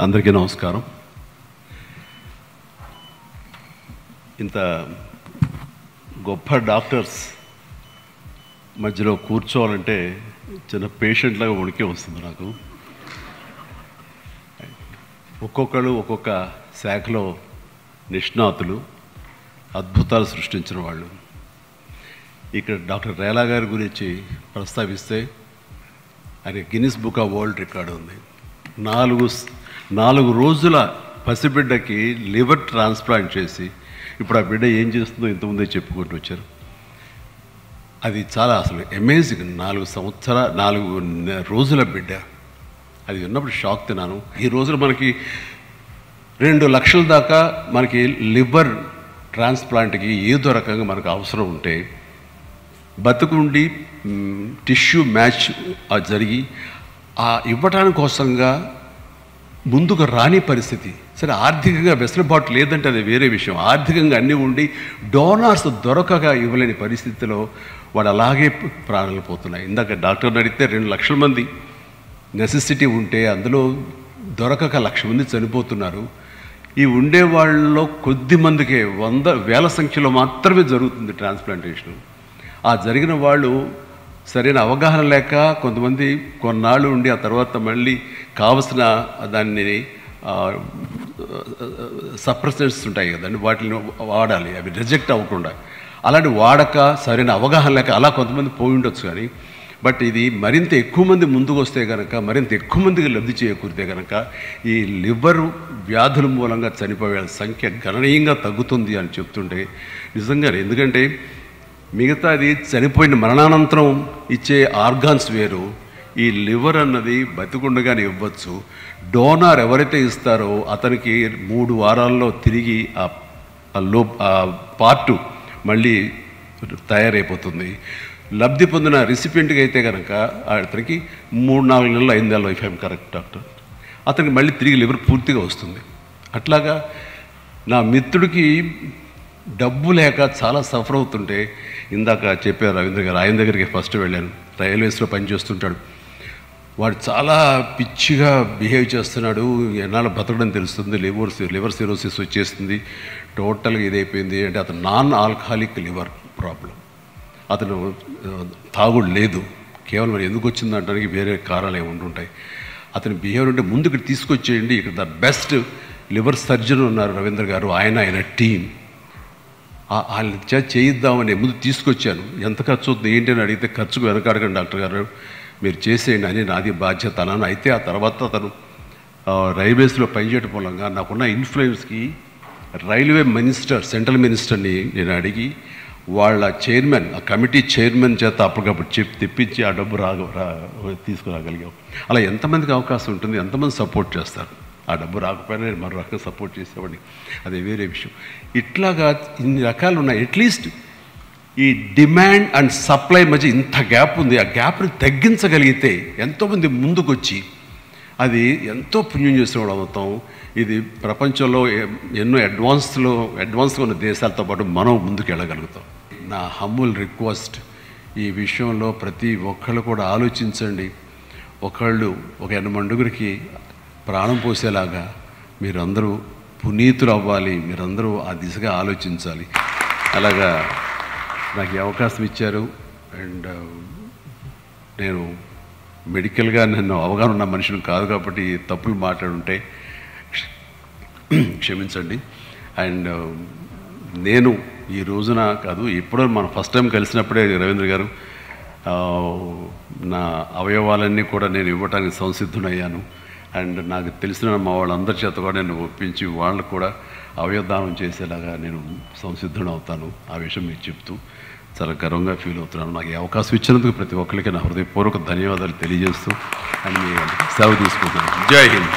అందరికీ నమస్కారం. ఇంత గొప్ప డాక్టర్స్ మధ్యలో కూర్చోవాలంటే చిన్న పేషెంట్ లాగా ఉడికే వస్తుంది నాకు. ఒక్కొక్కరు ఒక్కొక్క శాఖలో నిష్ణాతులు, అద్భుతాలు సృష్టించిన వాళ్ళు. ఇక్కడ డాక్టర్ రేలా గారి గురించి ప్రస్తావిస్తే ఆయన Guinness book of world record ఉంది. 4 రోజుల పసిబిడ్డకి లివర్ ట్రాన్స్ప్లాంట్ చేసి ఇప్పుడు ఆ బిడ్డ ఏం చేస్తుందో ఇంతకుముందే చెప్పుకుంటూ వచ్చారు. అది చాలా అసలు అమేజింగ్. 4 రోజుల బిడ్డ. అది విన్నప్పుడు షాక్ తిన్నాను. ఈ రోజున మనకి 2 లక్షల దాకా మనకి లివర్ ట్రాన్స్ప్లాంట్కి ఏదో రకంగా మనకు అవసరం ఉంటే బతుకుండి టిష్యూ మ్యాచ్ జరిగి ఇవ్వటానికి కోసంగా ముందుకు రాని పరిస్థితి. సరే, ఆర్థికంగా వెసులుబాటు లేదంటే అది వేరే విషయం. ఆర్థికంగా అన్నీ ఉండి డోనార్స్ దొరకక ఇవ్వలేని పరిస్థితిలో వాడు అలాగే ప్రాణాలు పోతున్నాయి. ఇందాక డాక్టర్ని అడిగితే 2 లక్షల మంది నెసెసిటీ ఉంటే అందులో దొరకక 1,00,000 మంది చనిపోతున్నారు. ఈ ఉండే వాళ్ళలో కొద్ది మందికే 100,000 సంఖ్యలో మాత్రమే జరుగుతుంది ట్రాన్స్ప్లాంటేషన్. ఆ జరిగిన వాళ్ళు సరైన అవగాహన లేక కొంతమంది కొన్నాళ్ళు ఉండి ఆ తర్వాత మళ్ళీ కావలసిన దాన్ని సప్రెసెంట్స్ ఉంటాయి కదండి, వాటిని వాడాలి, అవి రిజెక్ట్ అవ్వకుండా. అలాంటి వాడక సరైన అవగాహన లేక అలా కొంతమంది పోయి ఉండొచ్చు. కానీ బట్ ఇది మరింత ఎక్కువ మంది ముందుకు వస్తే కనుక, మరింత ఎక్కువ మందికి లబ్ధి చేకూరితే కనుక ఈ లివర్ వ్యాధుల మూలంగా చనిపోయే సంఖ్య గణనీయంగా తగ్గుతుంది అని చెప్తుంటే నిజంగా. ఎందుకంటే మిగతాది చనిపోయిన మరణానంతరం ఇచ్చే ఆర్గాన్స్ వేరు, ఈ లివర్ అన్నది బతికుండగానే ఇవ్వచ్చు. డోనార్ ఎవరైతే ఇస్తారో అతనికి 3 వారాల్లో తిరిగి ఆ పార్టు మళ్ళీ తయారైపోతుంది. లబ్ధి పొందిన రిసిపియంట్కి అయితే కనుక అతనికి 3-4 నెలలు 5 నెలలు, ఇఫ్ ఐఎమ్ కరెక్ట్ డాక్టర్, అతనికి మళ్ళీ తిరిగి లివర్ పూర్తిగా వస్తుంది. అట్లాగా నా మిత్రుడికి డబ్బు లేక చాలా సఫర్ అవుతుంటే ఇందాక చెప్పారు రవీంద్ర గారు, ఆయన దగ్గరికి ఫస్ట్ వెళ్ళాను. రైల్వేస్లో పనిచేస్తుంటాడు. వాడు చాలా పిచ్చిగా బిహేవ్ చేస్తున్నాడు. ఎన్నాళ్ళు బతకడం తెలుస్తుంది, లివర్ సిరోసిస్ వచ్చేస్తుంది, టోటల్గా ఇదైపోయింది. అంటే అతను నాన్ ఆల్కహాలిక్ లివర్ ప్రాబ్లం. అతను తాగుడు లేదు, కేవలం మరి ఎందుకు వచ్చిందంటానికి వేరే కారణాలు ఏమి ఉంటుంటాయి. అతని బిహేవియర్ ఉంటే ముందుకు తీసుకొచ్చేయండి. ఇక్కడ ద బెస్ట్ లివర్ సర్జన్ ఉన్నారు రవీంద్ర గారు, ఆయన టీం, ఆయన చేయిద్దామని ముందు తీసుకొచ్చాను. ఎంత ఖర్చు అవుతుంది ఏంటి అని అడిగితే ఖర్చుకు వెనకాడకండి డాక్టర్ గారు, మీరు చేసేయండి అని నాది బాధ్యత అన్నాను. అయితే ఆ తర్వాత అతను రైల్వేస్లో పనిచేయటం మూలంగా నాకున్న ఇన్ఫ్లుయెన్స్కి రైల్వే మినిస్టర్, సెంట్రల్ మినిస్టర్ని నేను అడిగి వాళ్ళ చైర్మన్, ఆ కమిటీ చైర్మన్ చేత అప్పటికప్పుడు తెప్పించి ఆ డబ్బు తీసుకురాగలిగాం. అలా ఎంతమందికి అవకాశం ఉంటుంది, ఎంతమంది సపోర్ట్ చేస్తారు. ఆ డబ్బు రాకపోయినా నేను మరో రకంగా సపోర్ట్ చేసేవాడిని, అది వేరే విషయం. ఇట్లాగా ఇన్ని రకాలు ఉన్నాయి. అట్లీస్ట్ ఈ డిమాండ్ అండ్ సప్లై మధ్య ఇంత గ్యాప్ ఉంది. ఆ గ్యాప్ని తగ్గించగలిగితే ఎంతోమంది ముందుకు వచ్చి అది ఎంతో పుణ్యం చేసేవాడు అవుతాం. ఇది ప్రపంచంలో ఎన్నో అడ్వాన్స్గా ఉన్న దేశాలతో పాటు మనం ముందుకు వెళ్ళగలుగుతాం. నా హంబుల్ రిక్వెస్ట్, ఈ విషయంలో ప్రతి ఒక్కళ్ళు కూడా ఆలోచించండి. ఒకళ్ళు ఒక 8 ప్రాణం పోసేలాగా మీరందరూ పునీతులు అవ్వాలి, మీరందరూ ఆ దిశగా ఆలోచించాలి. అలాగా నాకు ఈ అవకాశం ఇచ్చారు. అండ్ నేను మెడికల్గా నన్ను అవగాహన ఉన్న మనిషిని కాదు కాబట్టి తప్పులు మాట్లాడుంటే క్షమించండి. అండ్ నేను ఈ రోజున కాదు, ఎప్పుడో మనం ఫస్ట్ టైం కలిసినప్పుడే రవీంద్ర గారు నా అవయవాలన్నీ కూడా నేను ఇవ్వటానికి సంసిద్ధునయ్యాను. అండ్ నాకు తెలిసిన మా వాళ్ళందరి చేత కూడా నేను ఒప్పించి వాళ్ళు కూడా అవయవదానం చేసేలాగా నేను సంసిద్ధుడు అవుతాను. ఆ విషయం మీకు చెప్తూ చాలా గర్వంగా ఫీల్ అవుతున్నాను. నాకు ఈ అవకాశం ఇచ్చినందుకు ప్రతి ఒక్కరికి నా హృదయపూర్వక ధన్యవాదాలు తెలియజేస్తూ అండ్ మీ సెలవు తీసుకుంటున్నాను. జై హింద్.